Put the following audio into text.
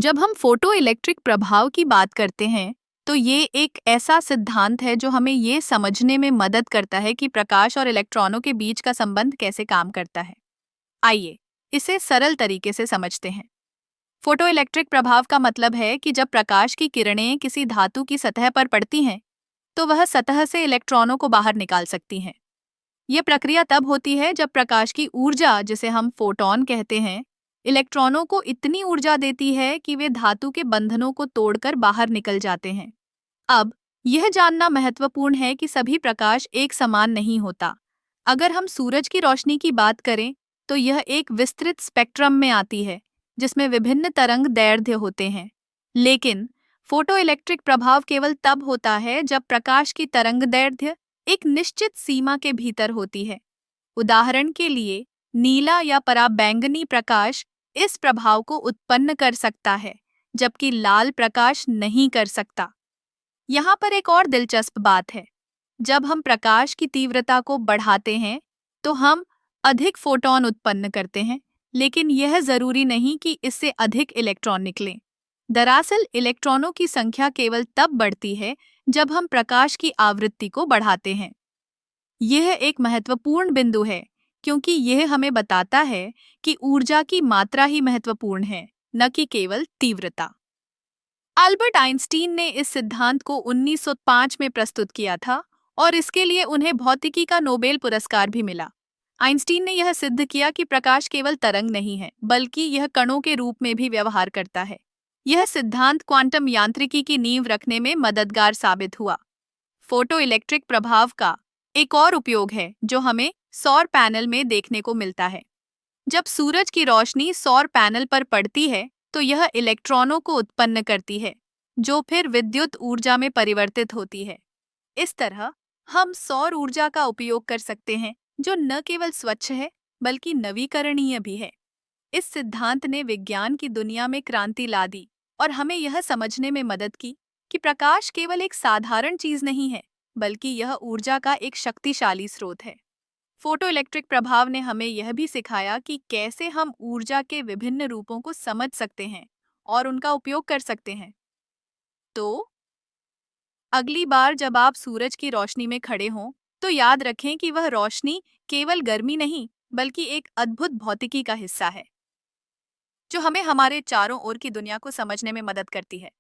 जब हम photo electric प्रभाव की बात करते हैं, तो ये एक ऐसा सिद्धांत है जो हमें ये समझने में मदद करता है कि प्रकाश और इलेक्ट्रॉनों के बीच का संबंध कैसे काम करता है। आइए, इसे सरल तरीके से समझते हैं। फोटो इलेक्ट्रिक प्रभाव का मतलब है कि जब प्रकाश की किरणें किसी धातु की सतह पर पड़ती हैं, तो वह सतह से इलेक्ट्रॉनों को बाहर निकाल सकती हैं। यह प्रक्रिया तब होती है जब प्रकाश की ऊर्जा, जिसे हम फोटॉन कहते हैं, इलेक्ट्रॉनों को इतनी ऊर्जा देती है कि वे धातु के बंधनों को तोड़कर बाहर निकल जाते हैं। अब यह जानना महत्वपूर्ण है कि सभी प्रकाश एक समान नहीं होता। अगर हम सूरज की रोशनी की बात करें, तो यह एक विस्तृत स्पेक्ट्रम में आती है, जिसमें विभिन्न तरंग दैर्ध्य होते हैं। लेकिन फोटोइलेक्ट्रिक प्रभाव केवल तब होता है जब प्रकाश की तरंग दैर्ध्य एक निश्चित सीमा के भीतर होती है। उदाहरण के लिए, नीला या पराबैंगनी प्रकाश इस प्रभाव को उत्पन्न कर सकता है, जबकि लाल प्रकाश नहीं कर सकता। यहाँ पर एक और दिलचस्प बात है। जब हम प्रकाश की तीव्रता को बढ़ाते हैं, तो हम अधिक फोटॉन उत्पन्न करते हैं, लेकिन यह जरूरी नहीं कि इससे अधिक इलेक्ट्रॉन निकलें। दरअसल, इलेक्ट्रॉनों की संख्या केवल तब बढ़ती है जब हम प्रकाश की आवृत्ति को बढ़ाते हैं। यह एक महत्वपूर्ण बिंदु है, क्योंकि यह हमें बताता है कि ऊर्जा की मात्रा ही महत्वपूर्ण है, न कि केवल तीव्रता। अल्बर्ट आइंस्टीन ने इस सिद्धांत को 1905 में प्रस्तुत किया था और इसके लिए उन्हें भौतिकी का नोबेल पुरस्कार भी मिला। आइंस्टीन ने यह सिद्ध किया कि प्रकाश केवल तरंग नहीं है, बल्कि यह कणों के रूप में भी व्यवहार करता है। यह सिद्धांत क्वांटम यांत्रिकी की नींव रखने में मददगार साबित हुआ। फोटो इलेक्ट्रिक प्रभाव का एक और उपयोग है जो हमें सौर पैनल में देखने को मिलता है। जब सूरज की रोशनी सौर पैनल पर पड़ती है, तो यह इलेक्ट्रॉनों को उत्पन्न करती है, जो फिर विद्युत ऊर्जा में परिवर्तित होती है। इस तरह हम सौर ऊर्जा का उपयोग कर सकते हैं, जो न केवल स्वच्छ है, बल्कि नवीकरणीय भी है। इस सिद्धांत ने विज्ञान की दुनिया में क्रांति ला दी और हमें यह समझने में मदद की कि प्रकाश केवल एक साधारण चीज नहीं है, बल्कि यह ऊर्जा का एक शक्तिशाली स्रोत है। फोटो इलेक्ट्रिक प्रभाव ने हमें यह भी सिखाया कि कैसे हम ऊर्जा के विभिन्न रूपों को समझ सकते हैं और उनका उपयोग कर सकते हैं। तो अगली बार जब आप सूरज की रोशनी में खड़े हों, तो याद रखें कि वह रोशनी केवल गर्मी नहीं, बल्कि एक अद्भुत भौतिकी का हिस्सा है, जो हमें हमारे चारों ओर की दुनिया को समझने में मदद करती है।